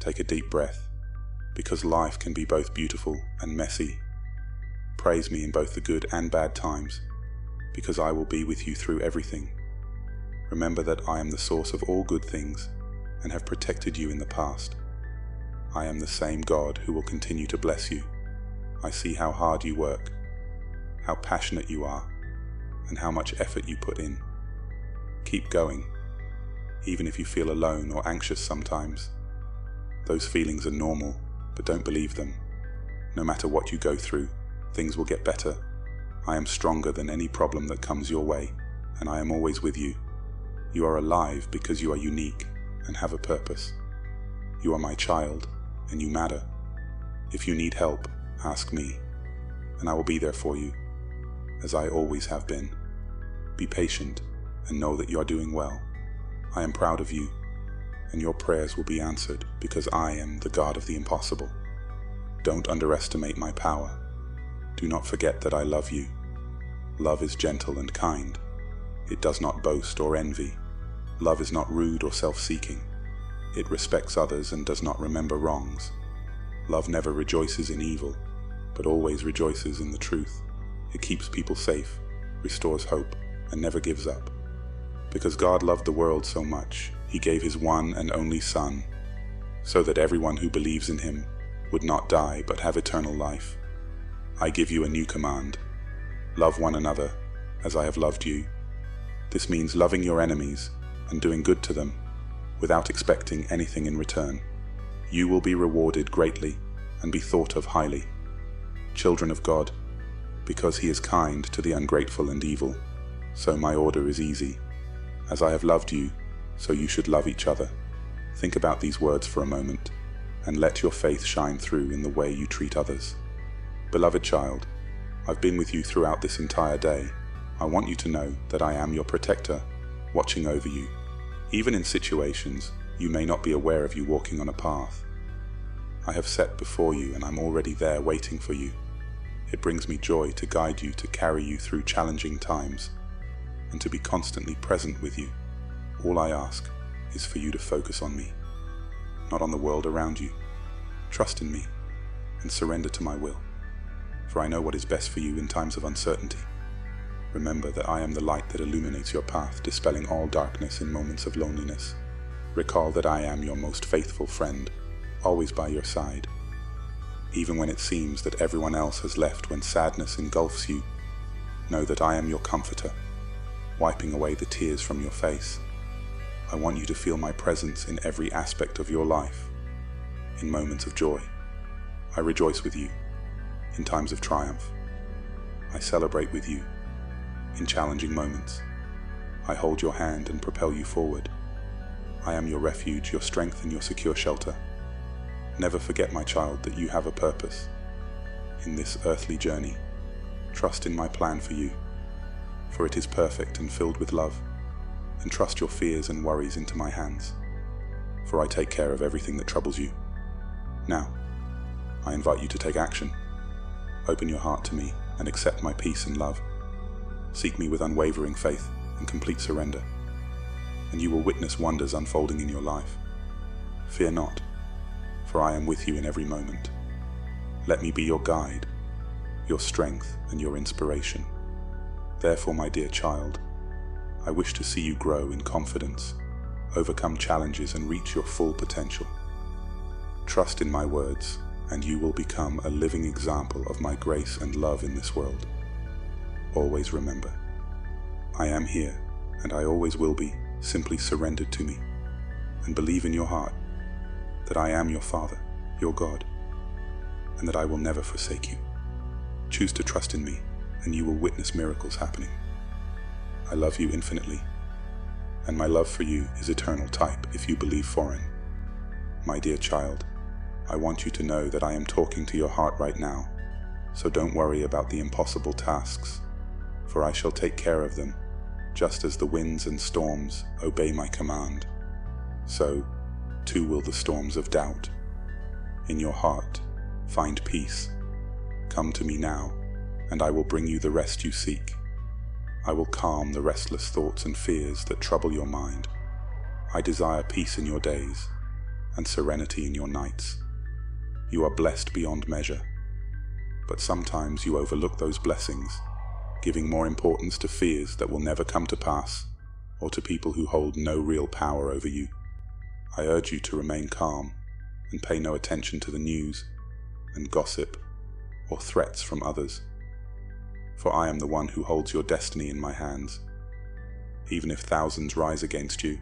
Take a deep breath, because life can be both beautiful and messy. Praise me in both the good and bad times, because I will be with you through everything. Remember that I am the source of all good things and have protected you in the past. I am the same God who will continue to bless you. I see how hard you work, how passionate you are, and how much effort you put in. Keep going, even if you feel alone or anxious sometimes. Those feelings are normal, but don't believe them. No matter what you go through, things will get better. I am stronger than any problem that comes your way, and I am always with you. You are alive because you are unique and have a purpose. You are my child, and you matter. If you need help, ask me, and I will be there for you, as I always have been. Be patient and know that you are doing well. I am proud of you, and your prayers will be answered because I am the God of the impossible. Don't underestimate my power. Do not forget that I love you. Love is gentle and kind. It does not boast or envy. Love is not rude or self-seeking. It respects others and does not remember wrongs. Love never rejoices in evil, but always rejoices in the truth. It keeps people safe, restores hope, and never gives up. Because God loved the world so much, He gave His one and only Son, so that everyone who believes in Him would not die but have eternal life. I give you a new command. Love one another as I have loved you. This means loving your enemies and doing good to them without expecting anything in return. You will be rewarded greatly and be thought of highly. Children of God, because He is kind to the ungrateful and evil, so my order is easy. As I have loved you, so you should love each other. Think about these words for a moment, and let your faith shine through in the way you treat others. Beloved child, I've been with you throughout this entire day. I want you to know that I am your protector, watching over you. Even in situations you may not be aware of you walking on a path. I have set before you, and I'm already there waiting for you. It brings me joy to guide you, to carry you through challenging times, and to be constantly present with you. All I ask is for you to focus on me, not on the world around you. Trust in me and surrender to my will, for I know what is best for you in times of uncertainty. Remember that I am the light that illuminates your path, dispelling all darkness in moments of loneliness. Recall that I am your most faithful friend, always by your side. Even when it seems that everyone else has left, when sadness engulfs you, know that I am your comforter, wiping away the tears from your face. I want you to feel my presence in every aspect of your life. In moments of joy, I rejoice with you. In times of triumph, I celebrate with you. In challenging moments, I hold your hand and propel you forward. I am your refuge, your strength, and your secure shelter. Never forget, my child, that you have a purpose. In this earthly journey, trust in my plan for you, for it is perfect and filled with love. And trust your fears and worries into my hands, for I take care of everything that troubles you. Now, I invite you to take action. Open your heart to me and accept my peace and love. Seek me with unwavering faith and complete surrender, and you will witness wonders unfolding in your life. Fear not, for I am with you in every moment. Let me be your guide, your strength, and your inspiration. Therefore, my dear child, I wish to see you grow in confidence, overcome challenges, and reach your full potential. Trust in my words, and you will become a living example of my grace and love in this world. Always remember, I am here, and I always will be. Simply surrender to me, and believe in your heart that I am your Father, your God, and that I will never forsake you. Choose to trust in me, and you will witness miracles happening. I love you infinitely, and my love for you is eternal type if you believe foreign. My dear child, I want you to know that I am talking to your heart right now, so don't worry about the impossible tasks, for I shall take care of them, just as the winds and storms obey my command. So, too will the storms of doubt. In your heart, find peace. Come to me now, and I will bring you the rest you seek. I will calm the restless thoughts and fears that trouble your mind. I desire peace in your days, and serenity in your nights. You are blessed beyond measure. But sometimes you overlook those blessings, giving more importance to fears that will never come to pass, or to people who hold no real power over you. I urge you to remain calm and pay no attention to the news and gossip or threats from others. For I am the one who holds your destiny in my hands. Even if thousands rise against you,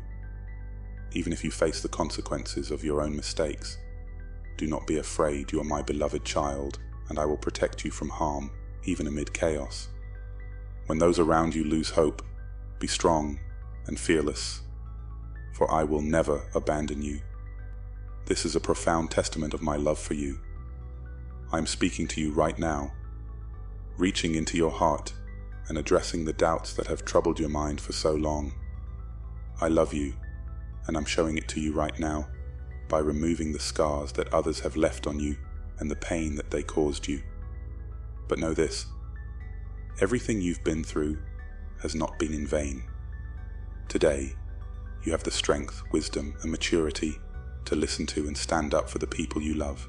even if you face the consequences of your own mistakes, do not be afraid. You are my beloved child, and I will protect you from harm, even amid chaos. When those around you lose hope, be strong and fearless, for I will never abandon you. This is a profound testament of my love for you. I am speaking to you right now, reaching into your heart and addressing the doubts that have troubled your mind for so long. I love you, and I'm showing it to you right now by removing the scars that others have left on you and the pain that they caused you. But know this, everything you've been through has not been in vain. Today, you have the strength, wisdom, and maturity to listen to and stand up for the people you love.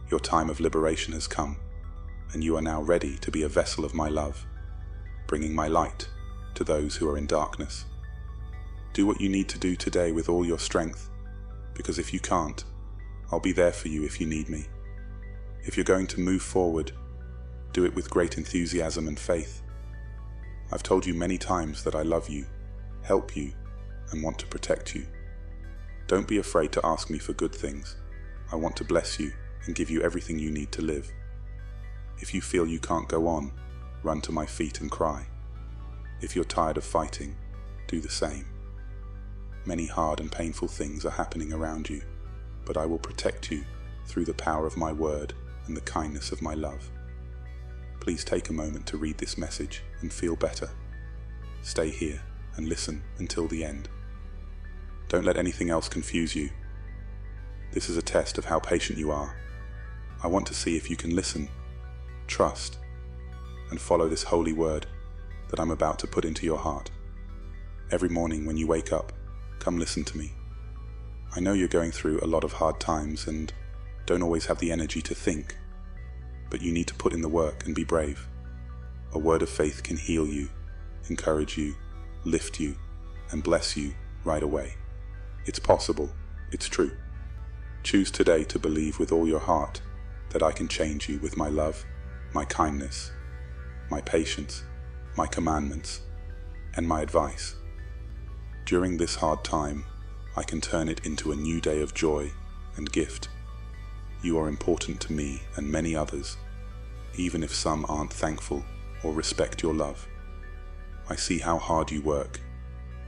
Your time of liberation has come, and you are now ready to be a vessel of my love, bringing my light to those who are in darkness. Do what you need to do today with all your strength, because if you can't, I'll be there for you if you need me. If you're going to move forward, do it with great enthusiasm and faith. I've told you many times that I love you, help you, and want to protect you. Don't be afraid to ask me for good things. I want to bless you and give you everything you need to live. If you feel you can't go on, run to my feet and cry. If you're tired of fighting, do the same. Many hard and painful things are happening around you, but I will protect you through the power of my word and the kindness of my love. Please take a moment to read this message and feel better. Stay here and listen until the end. Don't let anything else confuse you. This is a test of how patient you are. I want to see if you can listen, trust, and follow this holy word that I'm about to put into your heart. Every morning when you wake up, come listen to me. I know you're going through a lot of hard times and don't always have the energy to think, but you need to put in the work and be brave. A word of faith can heal you, encourage you, lift you, and bless you right away. It's possible, it's true. Choose today to believe with all your heart that I can change you with my love, my kindness, my patience, my commandments, and my advice. During this hard time, I can turn it into a new day of joy and gift. You are important to me and many others, even if some aren't thankful or respect your love. I see how hard you work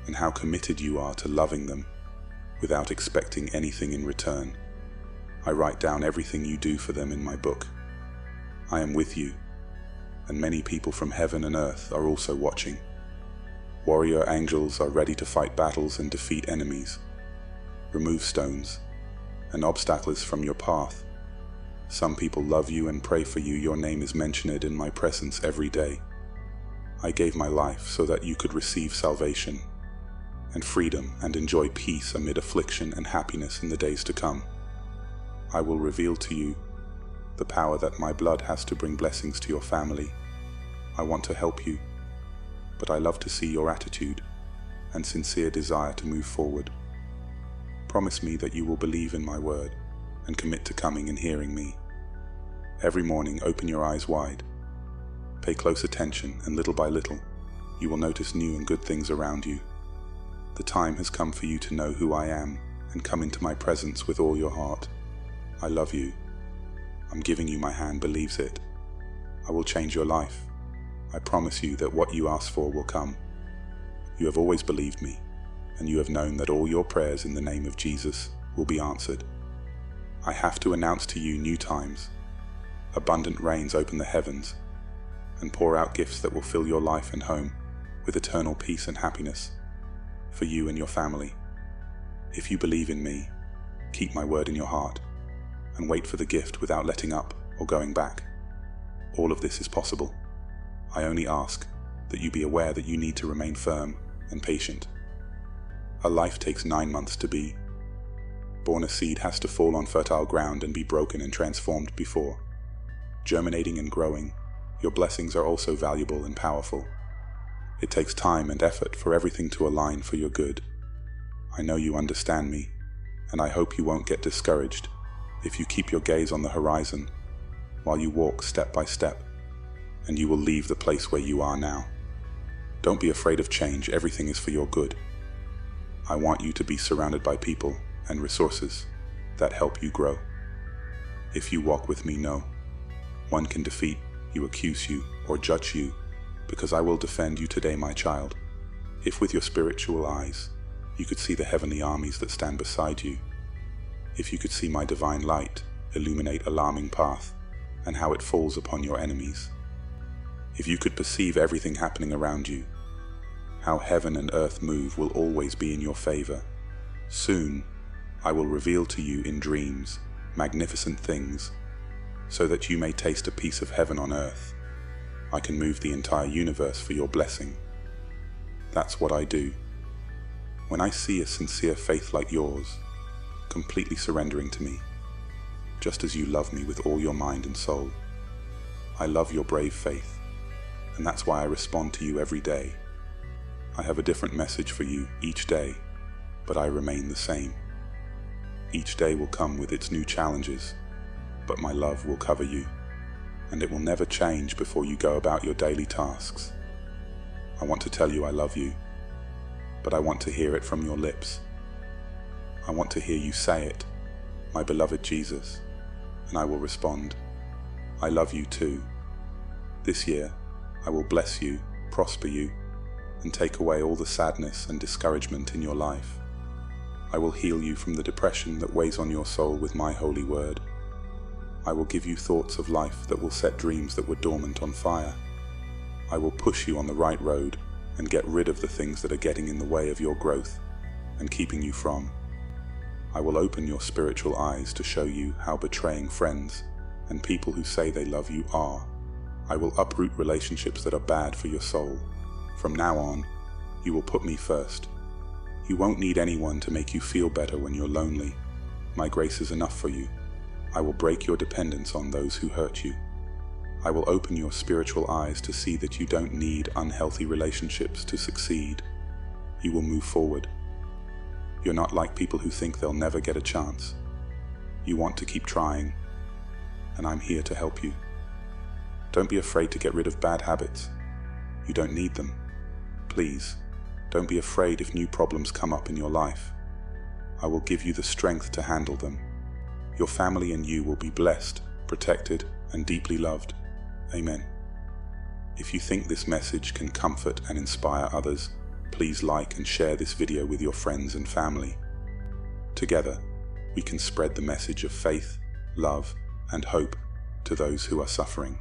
and how committed you are to loving them without expecting anything in return. I write down everything you do for them in my book. I am with you, and many people from heaven and earth are also watching. Warrior angels are ready to fight battles and defeat enemies, remove stones and obstacles from your path. Some people love you and pray for you. Your name is mentioned in my presence every day. I gave my life so that you could receive salvation and freedom and enjoy peace amid affliction and happiness in the days to come. I will reveal to you the power that my blood has to bring blessings to your family. I want to help you, but I love to see your attitude and sincere desire to move forward. Promise me that you will believe in my word and commit to coming and hearing me. Every morning, open your eyes wide. Pay close attention, and little by little, you will notice new and good things around you. The time has come for you to know who I am and come into my presence with all your heart. I love you. I'm giving you my hand, believes it. I will change your life. I promise you that what you ask for will come. You have always believed me, and you have known that all your prayers in the name of Jesus will be answered. I have to announce to you new times. Abundant rains open the heavens and pour out gifts that will fill your life and home with eternal peace and happiness for you and your family. If you believe in me, keep my word in your heart and wait for the gift without letting up or going back. All of this is possible. I only ask that you be aware that you need to remain firm and patient. A life takes 9 months to be born a seed has to fall on fertile ground and be broken and transformed before germinating and growing, your blessings are also valuable and powerful. It takes time and effort for everything to align for your good. I know you understand me, and I hope you won't get discouraged if you keep your gaze on the horizon while you walk step by step, and you will leave the place where you are now. Don't be afraid of change. Everything is for your good. I want you to be surrounded by people and resources that help you grow. If you walk with me, no one can defeat you, accuse you, or judge you, because I will defend you today, my child. If with your spiritual eyes you could see the heavenly armies that stand beside you, if you could see my divine light illuminate alarming path and how it falls upon your enemies, if you could perceive everything happening around you, how heaven and earth move will always be in your favor. Soon I will reveal to you in dreams magnificent things, so that you may taste a piece of heaven on earth. I can move the entire universe for your blessing. That's what I do. When I see a sincere faith like yours, completely surrendering to me, just as you love me with all your mind and soul, I love your brave faith, and that's why I respond to you every day. I have a different message for you each day, but I remain the same. Each day will come with its new challenges, but my love will cover you, and it will never change before you go about your daily tasks. I want to tell you I love you, but I want to hear it from your lips. I want to hear you say it, my beloved Jesus, and I will respond, I love you too. This year, I will bless you, prosper you, and take away all the sadness and discouragement in your life. I will heal you from the depression that weighs on your soul with my holy word. I will give you thoughts of life that will set dreams that were dormant on fire. I will push you on the right road and get rid of the things that are getting in the way of your growth and keeping you from. I will open your spiritual eyes to show you how betraying friends and people who say they love you are. I will uproot relationships that are bad for your soul. From now on, you will put me first. You won't need anyone to make you feel better when you're lonely. My grace is enough for you. I will break your dependence on those who hurt you. I will open your spiritual eyes to see that you don't need unhealthy relationships to succeed. You will move forward. You're not like people who think they'll never get a chance. You want to keep trying, and I'm here to help you. Don't be afraid to get rid of bad habits. You don't need them. Please, don't be afraid if new problems come up in your life. I will give you the strength to handle them. Your family and you will be blessed, protected, and deeply loved. Amen. If you think this message can comfort and inspire others, please like and share this video with your friends and family. Together, we can spread the message of faith, love, and hope to those who are suffering.